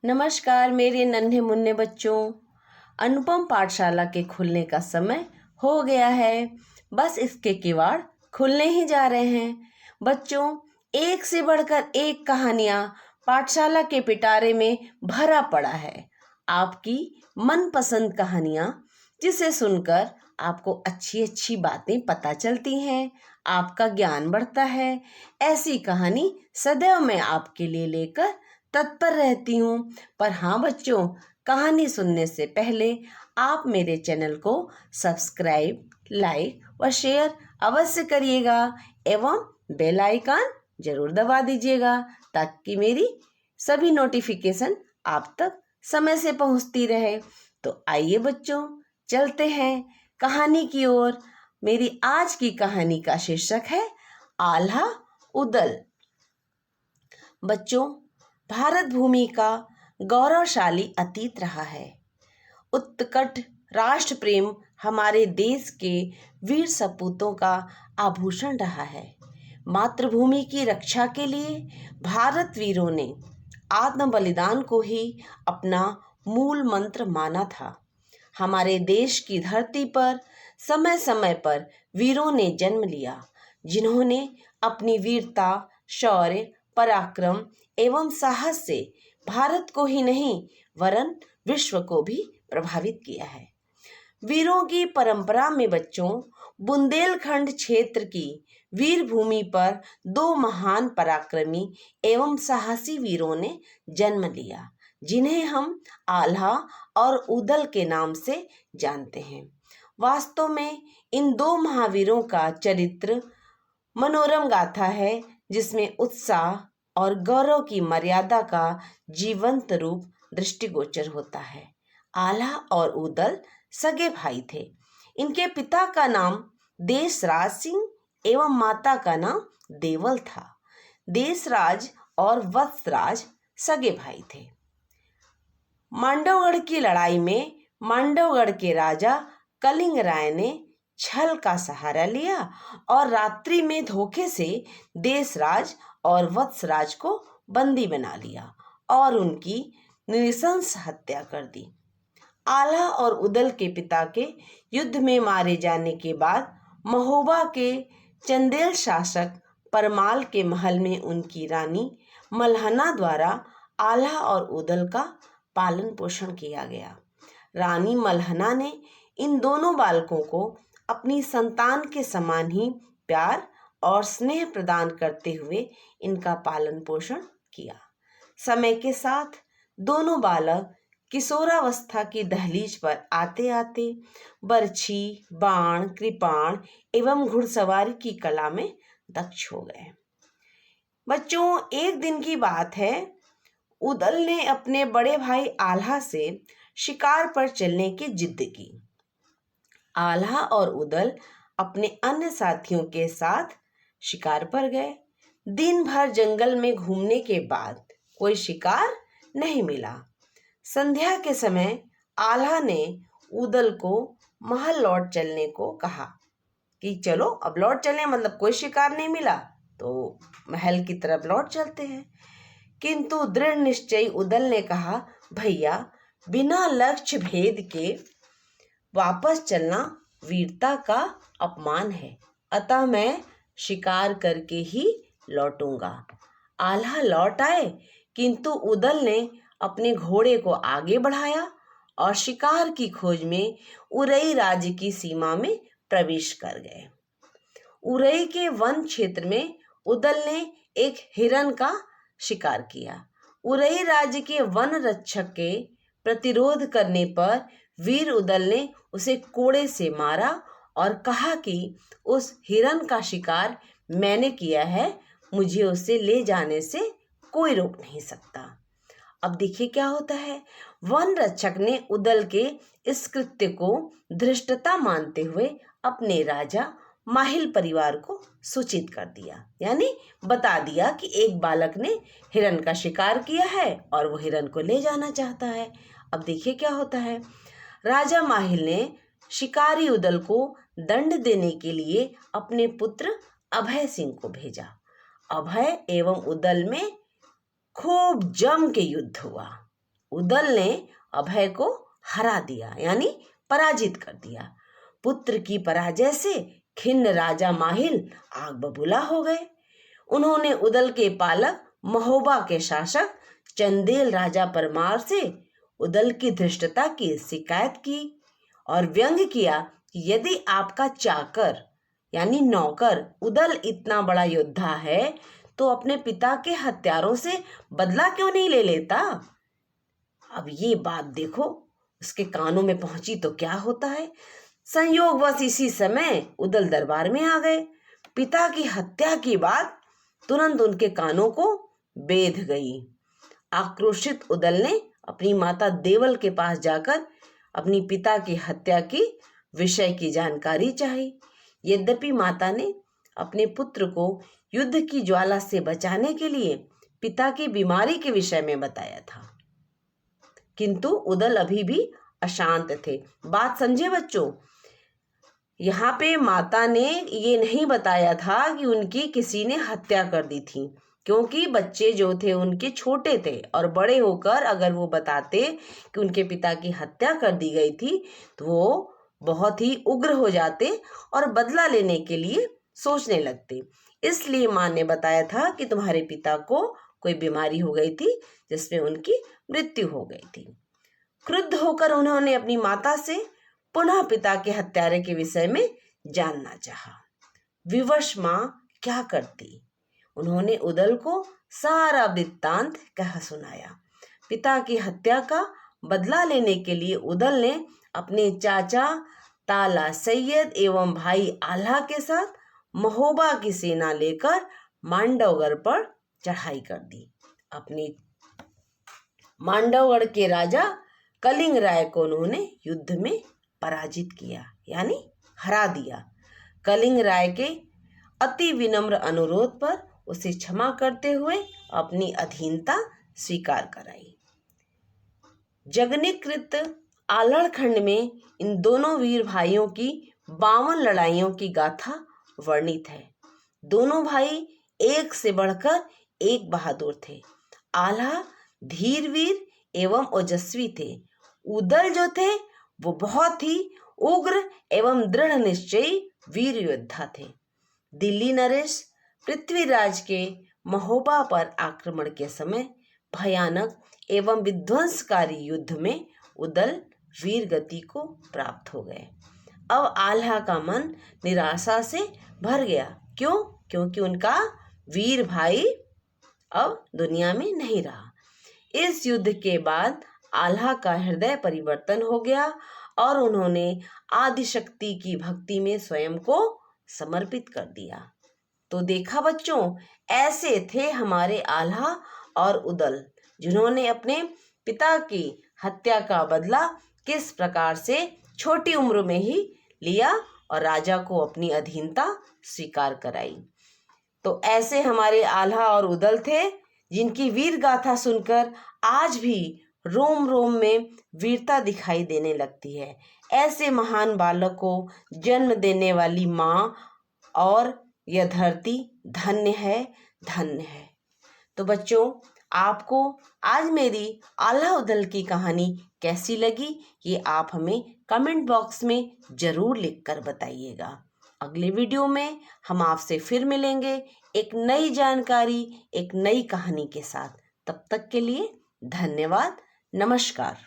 नमस्कार मेरे नन्हे मुन्ने बच्चों। अनुपम पाठशाला के खुलने का समय हो गया है। बस इसके किवाड़ खुलने ही जा रहे हैं। बच्चों, एक से बढ़कर एक कहानियां पाठशाला के पिटारे में भरा पड़ा है। आपकी मनपसंद कहानियां जिसे सुनकर आपको अच्छी अच्छी बातें पता चलती हैं, आपका ज्ञान बढ़ता है। ऐसी कहानी सदैव मैं आपके लिए लेकर तत्पर रहती हूँ। पर हाँ बच्चों, कहानी सुनने से पहले आप मेरे चैनल को सब्सक्राइब, लाइक व शेयर अवश्य करिएगा एवं बेल आइकन जरूर दबा दीजिएगा ताकि मेरी सभी नोटिफिकेशन आप तक समय से पहुंचती रहे। तो आइए बच्चों, चलते हैं कहानी की ओर। मेरी आज की कहानी का शीर्षक है आल्हा उदल। बच्चों, भारत भूमि का गौरवशाली अतीत रहा है। उत्कट राष्ट्र प्रेम हमारे देश के वीर सपूतों का आभूषण रहा है। मातृभूमि की रक्षा के लिए भारत वीरों ने आत्म बलिदान को ही अपना मूल मंत्र माना था। हमारे देश की धरती पर समय समय पर वीरों ने जन्म लिया, जिन्होंने अपनी वीरता, शौर्य, पराक्रम एवं साहस से भारत को ही नहीं वरन विश्व को भी प्रभावित किया है। वीरों की परंपरा में बच्चों, बुंदेलखंड क्षेत्र की वीर भूमि पर दो महान पराक्रमी एवं साहसी वीरों ने जन्म लिया, जिन्हें हम आल्हा और उदल के नाम से जानते हैं। वास्तव में इन दो महावीरों का चरित्र मनोरम गाथा है, जिसमें उत्साह और गौरव की मर्यादा का जीवंत रूप दृष्टिगोचर होता है। आल्हा और उदल सगे भाई थे। इनके पिता का नाम देशराज सिंह एवं माता का नाम देवल था। देशराज और वत्सराज सगे भाई थे। मांडवगढ़ की लड़ाई में मांडवगढ़ के राजा कलिंग राय ने छल का सहारा लिया और रात्रि में धोखे से देशराज और वत्सराज को बंदी बना लिया और उनकी नृशंस हत्या कर दी। आल्हा और उदल के पिता के युद्ध में मारे जाने के बाद महोबा के चंदेल शासक परमाल के महल में उनकी रानी मल्हना द्वारा आल्हा और उदल का पालन पोषण किया गया। रानी मल्हना ने इन दोनों बालकों को अपनी संतान के समान ही प्यार और स्नेह प्रदान करते हुए इनका पालन पोषण किया। समय के साथ दोनों बालक किशोरावस्था की दहलीज पर आते आते बर्छी, बाण, कृपाण एवं घुड़सवारी की कला में दक्ष हो गए। बच्चों, एक दिन की बात है, उदल ने अपने बड़े भाई आल्हा से शिकार पर चलने की जिद की। आल्हा और उदल अपने अन्य साथियों के साथ शिकार पर गए। दिन भर जंगल में घूमने के बाद कोई शिकार नहीं मिला। संध्या के समय आल्हा ने उदल को महल लौट चलने को कहा कि चलो अब लौट चलें, मतलब कोई शिकार नहीं मिला तो महल की तरफ लौट चलते हैं। किंतु दृढ़ निश्चयी उदल ने कहा, भैया, बिना लक्ष्य भेद के वापस चलना वीरता का अपमान है, अतः मैं शिकार करके ही लौटूंगा। आल्हा लौट आए, किंतु उदल ने अपने घोड़े को आगे बढ़ाया और शिकार की खोज में उरई राज्य की सीमा में प्रवेश कर गए। उरई के वन क्षेत्र में उदल ने एक हिरन का शिकार किया। उरई राज्य के वन रक्षक के प्रतिरोध करने पर वीर उदल ने उसे कोड़े से मारा और कहा कि उस हिरन का शिकार मैंने किया है, मुझे उसे ले जाने से कोई रोक नहीं सकता। अब देखिए क्या होता है। वन रक्षक ने उदल के इस कृत्य को धृष्टता मानते हुए अपने राजा माहिल परिवार को सूचित कर दिया, यानी बता दिया कि एक बालक ने हिरन का शिकार किया है और वो हिरन को ले जाना चाहता है। अब देखिए क्या होता है। राजा माहिल ने शिकारी उदल को दंड देने के लिए अपने पुत्र अभय सिंह को भेजा। अभय एवं उदल में खूब जम के युद्ध हुआ। उदल ने अभय को हरा दिया यानी पराजित कर दिया। पुत्र की पराजय से खिन्न राजा माहिल आग बबूला हो गए। उन्होंने उदल के पालक महोबा के शासक चंदेल राजा परमार से उदल की धृष्टता की शिकायत की और व्यंग किया कि यदि आपका चाकर यानी नौकर उदल इतना बड़ा योद्धा है तो अपने पिता के हत्यारों से बदला क्यों नहीं ले लेता। अब ये बात देखो उसके कानों में पहुंची तो क्या होता है। संयोगवश इसी समय उदल दरबार में आ गए। पिता की हत्या की बात तुरंत उनके कानों को बेध गई। आक्रोशित उदल ने अपनी माता देवल के पास जाकर अपनी पिता की हत्या की विषय की जानकारी चाही। यद्यपि माता ने अपने पुत्र को युद्ध की ज्वाला से बचाने के लिए पिता की बीमारी के विषय में बताया था, किंतु उदल अभी भी अशांत थे। बात समझे बच्चों, यहाँ पे माता ने ये नहीं बताया था कि उनकी किसी ने हत्या कर दी थी, क्योंकि बच्चे जो थे उनके छोटे थे और बड़े होकर अगर वो बताते कि उनके पिता की हत्या कर दी गई थी तो वो बहुत ही उग्र हो जाते और बदला लेने के लिए सोचने लगते। इसलिए माँ ने बताया था कि तुम्हारे पिता को कोई बीमारी हो गई थी जिसमें उनकी मृत्यु हो गई थी। क्रुद्ध होकर उन्होंने अपनी माता से पुनः पिता के हत्यारे के विषय में जानना चाहा। विवश माँ क्या करती, उन्होंने उदल को सारा वृत्तांत कह सुनाया। पिता की हत्या का बदला लेने के लिए उदल ने अपने चाचा ताला सैयद एवं भाई आल्हा के साथ महोबा की सेना लेकर मांडवगढ़ पर चढ़ाई कर दी। अपनी मांडवगढ़ के राजा कलिंग राय को उन्होंने युद्ध में पराजित किया यानी हरा दिया। कलिंग राय के अति विनम्र अनुरोध पर उसे क्षमा करते हुए अपनी अधीनता स्वीकार कराई। जगनीकृत आल्हड़ खंड में इन दोनों वीर भाइयों की 52 लड़ाइयों की गाथा वर्णित है। दोनों भाई एक से बढ़कर एक बहादुर थे। आल्हा धीरवीर एवं ओजस्वी थे। उदल जो थे वो बहुत ही उग्र एवं दृढ़ निश्चयी वीर योद्धा थे। दिल्ली नरेश पृथ्वीराज के महोबा पर आक्रमण के समय भयानक एवं विध्वंसकारी युद्ध में उदल वीर गति को प्राप्त हो गए। अब आल्हा का मन निराशा से भर गया। क्यों? क्योंकि उनका वीर भाई अब दुनिया में नहीं रहा। इस युद्ध के बाद आल्हा का हृदय परिवर्तन हो गया और उन्होंने आदिशक्ति की भक्ति में स्वयं को समर्पित कर दिया। तो देखा बच्चों, ऐसे थे हमारे आल्हा और उदल, जिन्होंने अपने पिता की हत्या का बदला किस प्रकार से छोटी उम्र में ही लिया और राजा को अपनी अधीनता स्वीकार कराई। तो ऐसे हमारे आल्हा और उदल थे जिनकी वीर गाथा सुनकर आज भी रोम रोम में वीरता दिखाई देने लगती है। ऐसे महान बालक को जन्म देने वाली माँ और यह धरती धन्य है, धन्य है। तो बच्चों, आपको आज मेरी आल्हा उदल की कहानी कैसी लगी ये आप हमें कमेंट बॉक्स में ज़रूर लिखकर बताइएगा। अगले वीडियो में हम आपसे फिर मिलेंगे एक नई जानकारी, एक नई कहानी के साथ। तब तक के लिए धन्यवाद, नमस्कार।